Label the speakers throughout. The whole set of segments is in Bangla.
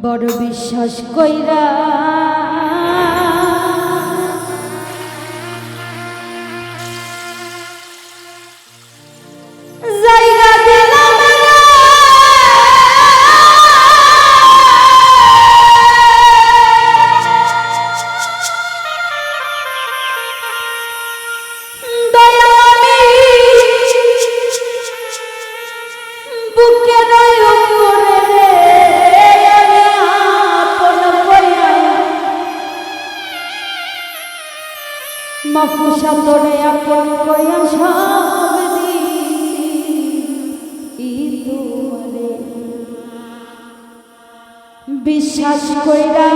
Speaker 1: বড় বিশ্বাস কইরা জায়গা দিলাম দয়া আমি বুকে রয় করে মাফুসা তোরে আপন কইয়া সব দিছি তোমারে বিশ্বাস কইরা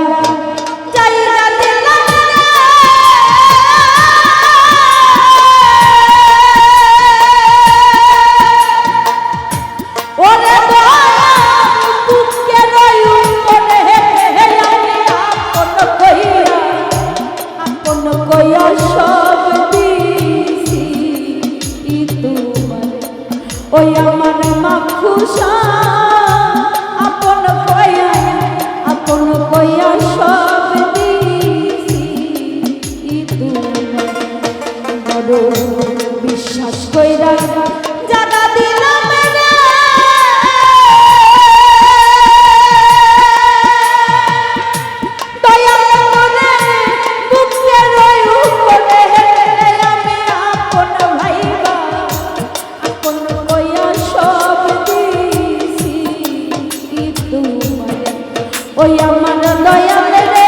Speaker 1: যাইরা দিলাম ওরে বুকে রই উপরে আমি আপন কইয়া সব দিছি তোমারে ওই আমার মাখুসা আপন কইয়া সব দিছি তোমারে বড় বিশ্বাস কইরা জানা দিলাম ওই আমার দয়াল রে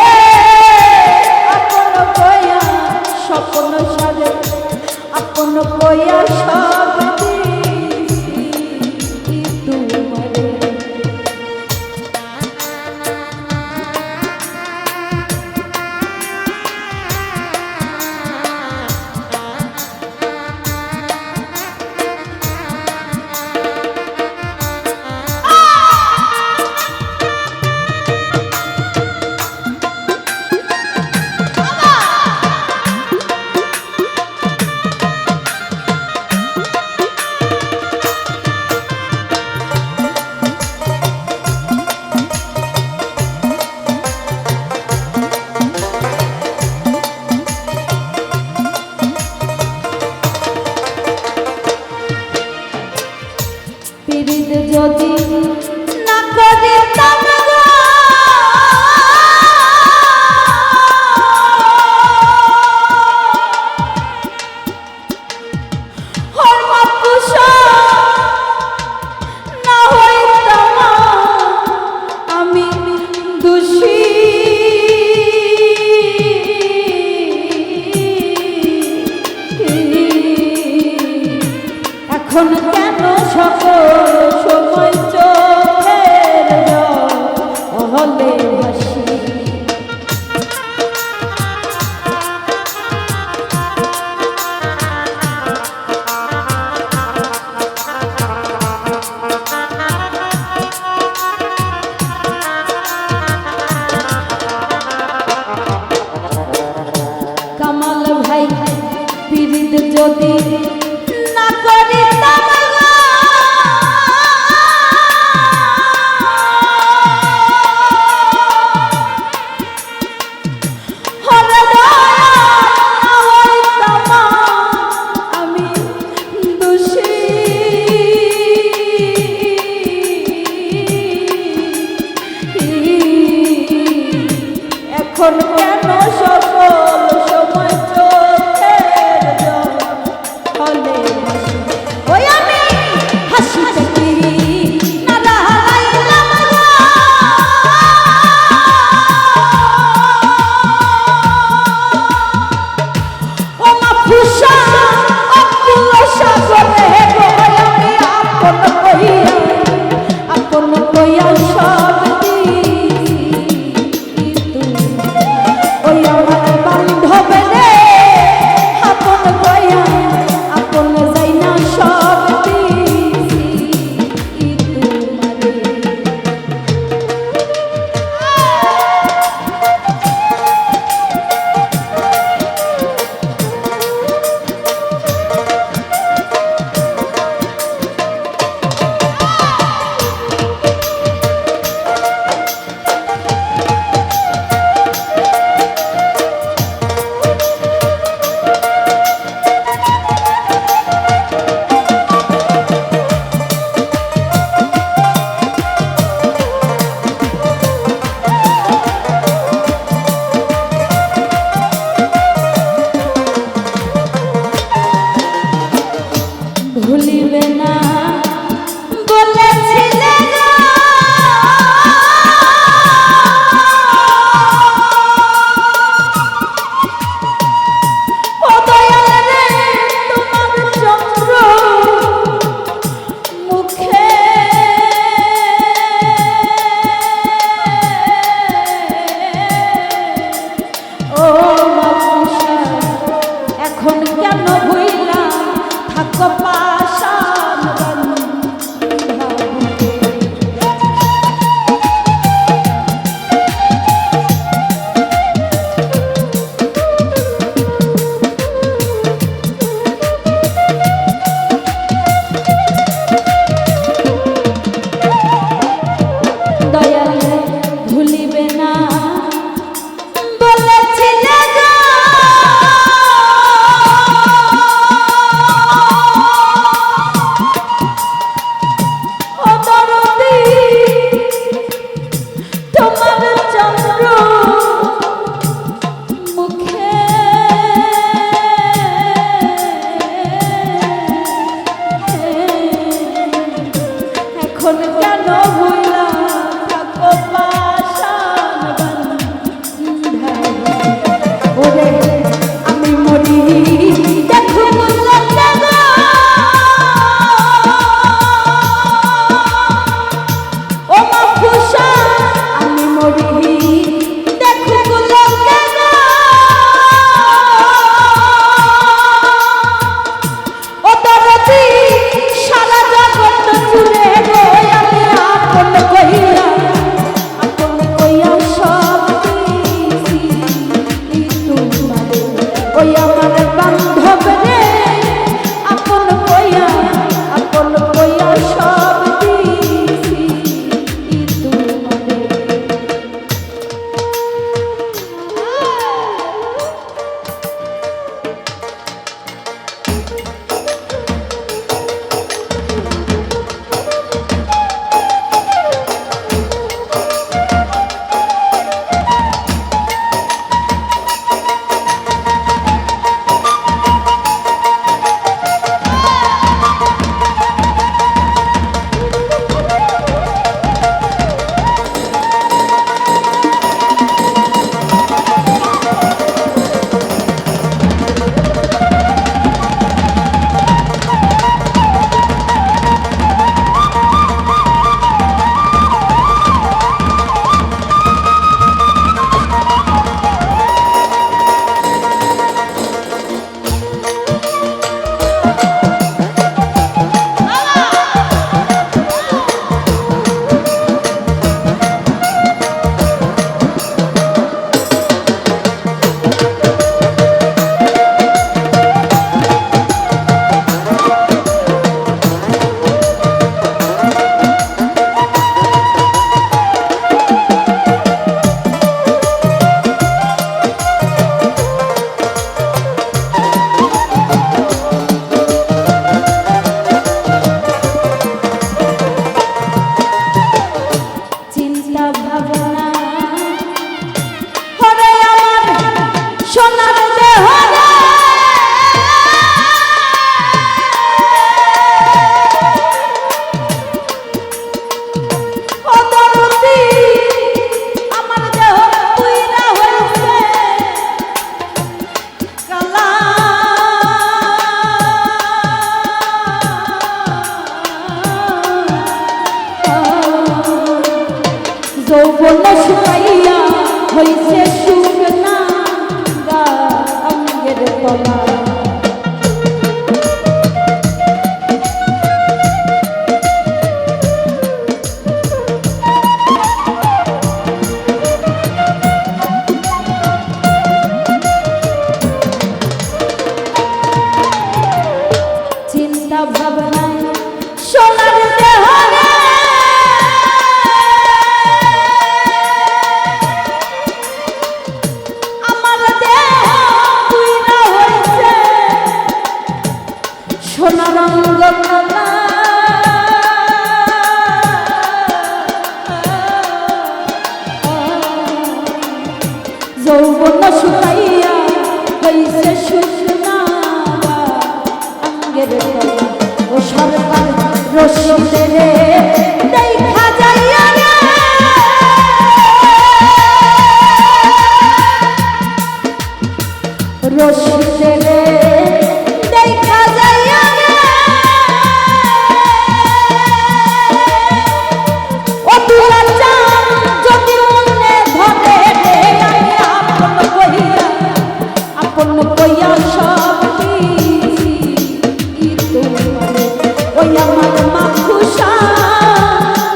Speaker 1: আপন কইয়া স্বপ্ন সাজে আপন কইয়া সব দিছি তোমারে পিরিত যদি না করিতাম না হইতাম আমি দোষী এখন কেন সকল সময় চোখের জলে ভাসি কামাল ভাই পিরিত যদি না করিতাম ভুলিবে না বলেছিলে গো। ও দয়াল রে তোমার চন্দ্র মুখে ও মাপুষা এখন কেন ভুইলা থাকো পাশান দয়াল ভুলিবে না বলেছিলে গো। ও দরদি তোমার চন্দ্র মুখে এখন কেন হইলা থাকো পাশান বান্ধায়। ওরে আমি মরি দেখো বললাম না গো। ও মাপুষা আমি মরি দেখো বললাম না গো। ও দরদি সারা জগৎ জুড়ে গো আমি আপন কইয়া সব দিছি তোমারে। ওই আমার বান্ধব রে আপন কইয়া সব দিছি তোমারে। চিন্তা ভাবনা হরে আমার সোনার দেহ রে। ও দরদি আমার দেহ পুইরা হইছে কালা। যৌবন শুকাইয়া হইছে শুকনা গা অঙ্গের তলা। চিন্তা ভাবনায় সোনার দেহ রে। আমার দেহ পুইরা হইছে সোনার অঙ্গ কালা। যৌবন শুকাইয়া হইছে শুকনা অঙ্গের তলা। ও সর্বা রশিদে রে দেখা যাইয়া রে রশিদে রে দেখা যাইয়া রে ও তুলা চাঁদ যদি মনে ধরে রে আমি আপন কইয়া সব দিছি তোমারে ওই আমার মাখুসা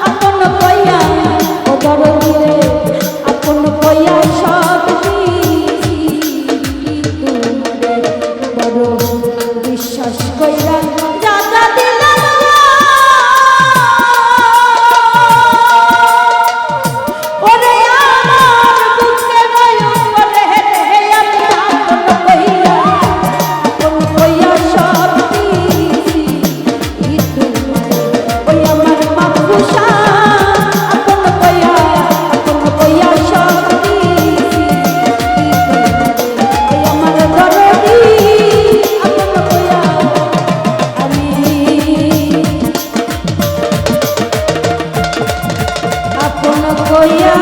Speaker 1: আপন কইয়া ও দরদি রে আপন কইয়া সব দিছি তোমারে বড় বিশ্বাস কইরা যা যা দিলাম ওরে আমার বুকে রয়ুম রে আমি আপন কইয়া সব দিছি তোমারে ওই আমার মাখুসা আপন কইয়া সব দিছি তোমারে ওই আমার দরদি আপন কইয়া আমি আপন কইয়া